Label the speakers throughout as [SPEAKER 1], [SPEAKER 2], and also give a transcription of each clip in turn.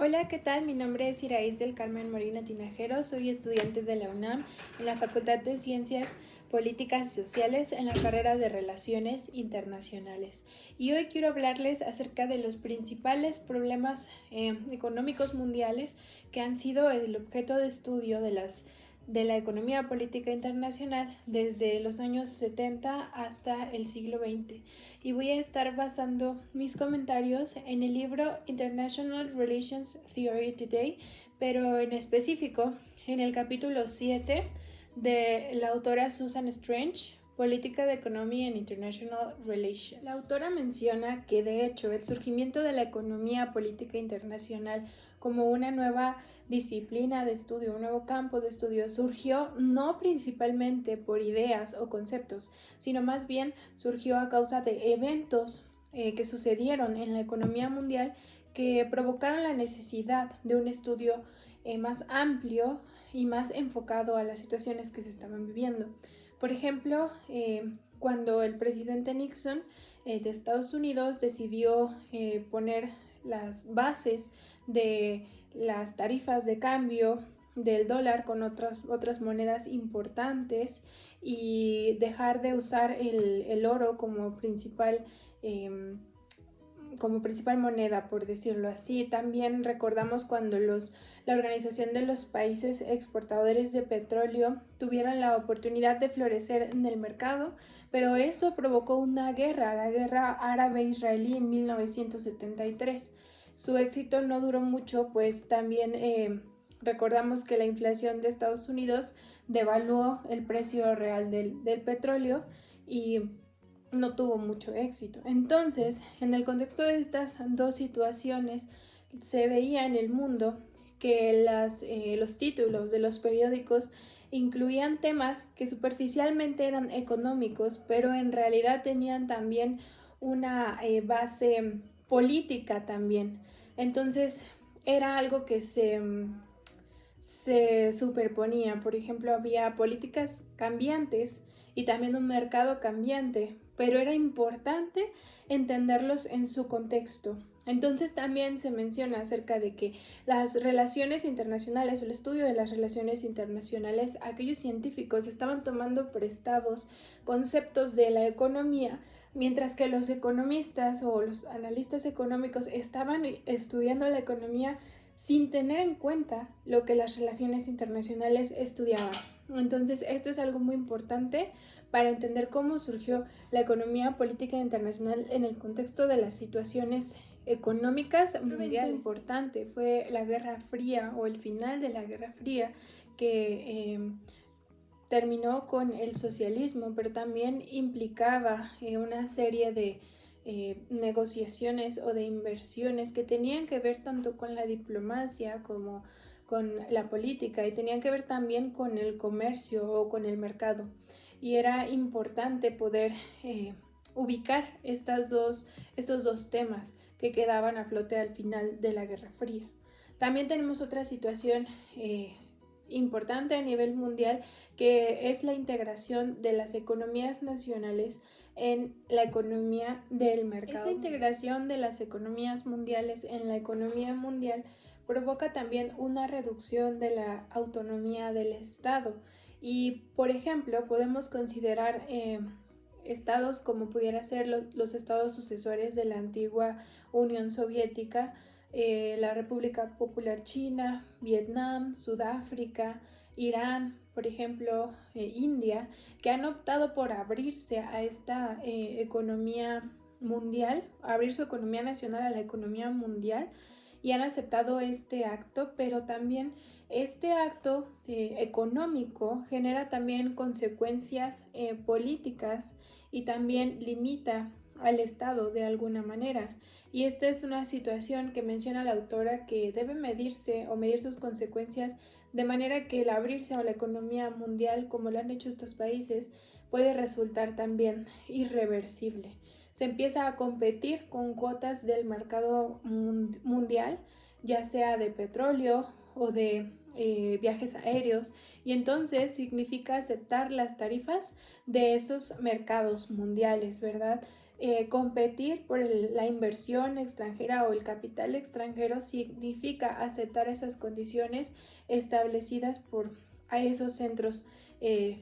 [SPEAKER 1] Hola, ¿qué tal? Mi nombre es Iraíz del Carmen Molina Tinajero, soy estudiante de la UNAM en la Facultad de Ciencias Políticas y Sociales en la carrera de Relaciones Internacionales. Y hoy quiero hablarles acerca de los principales problemas económicos mundiales que han sido el objeto de estudio de la economía política internacional desde los años 70 hasta el siglo XX. Y voy a estar basando mis comentarios en el libro International Relations Theory Today, pero en específico en el capítulo 7 de la autora Susan Strange, Política de Economía en International Relations. La autora menciona que de hecho el surgimiento de la economía política internacional como una nueva disciplina de estudio, un nuevo campo de estudio, surgió no principalmente por ideas o conceptos, sino más bien surgió a causa de eventos que sucedieron en la economía mundial que provocaron la necesidad de un estudio más amplio y más enfocado a las situaciones que se estaban viviendo. Por ejemplo, cuando el presidente Nixon de Estados Unidos decidió poner las bases de las tarifas de cambio del dólar con otras monedas importantes y dejar de usar el oro como principal moneda, por decirlo así. También recordamos cuando la Organización de los Países Exportadores de Petróleo tuvieron la oportunidad de florecer en el mercado, pero eso provocó una guerra, la guerra árabe-israelí en 1973. Su éxito no duró mucho, pues también recordamos que la inflación de Estados Unidos devaluó el precio real del petróleo y no tuvo mucho éxito. Entonces, en el contexto de estas dos situaciones, se veía en el mundo que los títulos de los periódicos incluían temas que superficialmente eran económicos, pero en realidad tenían también una base política también. Entonces, era algo que se superponía. Por ejemplo, había políticas cambiantes y también un mercado cambiante, pero era importante entenderlos en su contexto. Entonces también se menciona acerca de que las relaciones internacionales o el estudio de las relaciones internacionales, aquellos científicos estaban tomando prestados conceptos de la economía, mientras que los economistas o los analistas económicos estaban estudiando la economía sin tener en cuenta lo que las relaciones internacionales estudiaban. Entonces, esto es algo muy importante para entender cómo surgió la economía política internacional en el contexto de las situaciones económicas mundiales. Muy importante fue la Guerra Fría o el final de la Guerra Fría que terminó con el socialismo, pero también implicaba una serie de negociaciones o de inversiones que tenían que ver tanto con la diplomacia como con la política y tenían que ver también con el comercio o con el mercado. Y era importante poder ubicar estos dos temas que quedaban a flote al final de la Guerra Fría. También tenemos otra situación importante a nivel mundial, que es la integración de las economías nacionales en la economía del mercado. Esta integración de las economías mundiales en la economía mundial provoca también una reducción de la autonomía del Estado y, por ejemplo, podemos considerar estados como pudiera ser los estados sucesores de la antigua Unión Soviética, la República Popular China, Vietnam, Sudáfrica, Irán, por ejemplo, India, que han optado por abrirse a esta economía mundial, abrir su economía nacional a la economía mundial y han aceptado este acto, pero también este acto económico genera también consecuencias políticas y también limita al Estado de alguna manera. Y esta es una situación que menciona la autora que debe medirse o medir sus consecuencias de manera que el abrirse a la economía mundial, como lo han hecho estos países, puede resultar también irreversible. Se empieza a competir con cuotas del mercado mundial, ya sea de petróleo o de viajes aéreos, y entonces significa aceptar las tarifas de esos mercados mundiales, ¿verdad? competir por la inversión extranjera o el capital extranjero significa aceptar esas condiciones establecidas por a esos centros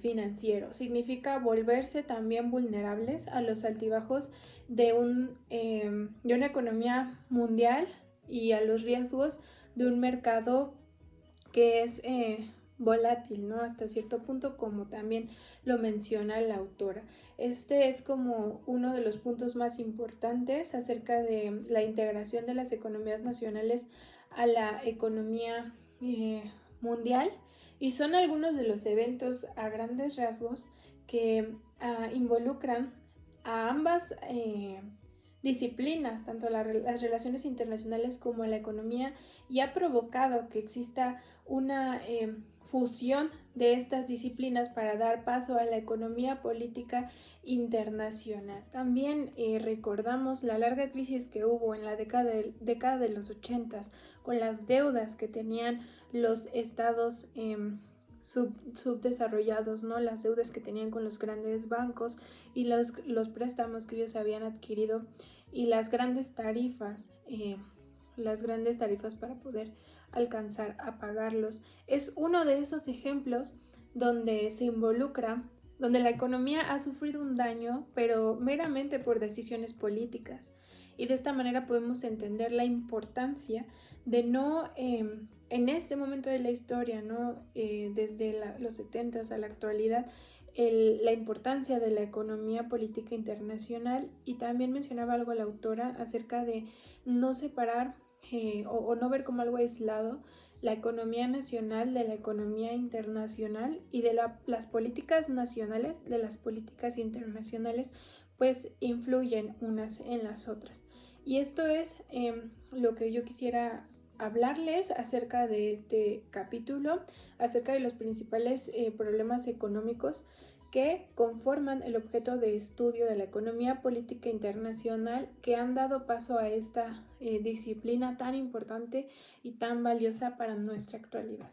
[SPEAKER 1] financieros. Significa volverse también vulnerables a los altibajos de una economía mundial y a los riesgos de un mercado que es volátil, ¿no? Hasta cierto punto, como también lo menciona la autora. Este es como uno de los puntos más importantes acerca de la integración de las economías nacionales a la economía mundial, y son algunos de los eventos a grandes rasgos que involucran a ambas disciplinas, tanto las relaciones internacionales como la economía, y ha provocado que exista una fusión de estas disciplinas para dar paso a la economía política internacional. También recordamos la larga crisis que hubo en la década de los 80 con las deudas que tenían los estados subdesarrollados, ¿no? Las deudas que tenían con los grandes bancos y los préstamos que ellos habían adquirido, y las grandes tarifas para poder alcanzar a pagarlos. Es uno de esos ejemplos donde se involucra, donde la economía ha sufrido un daño, pero meramente por decisiones políticas. Y de esta manera podemos entender la importancia de no, en este momento de la historia, ¿no? Desde los 70s a la actualidad, la importancia de la economía política internacional. Y también mencionaba algo la autora acerca de no separar o no ver como algo aislado la economía nacional de la economía internacional, y de las políticas nacionales de las políticas internacionales, pues influyen unas en las otras. Y esto es lo que yo quisiera hablarles acerca de este capítulo, acerca de los principales problemas económicos que conforman el objeto de estudio de la economía política internacional, que han dado paso a esta disciplina tan importante y tan valiosa para nuestra actualidad.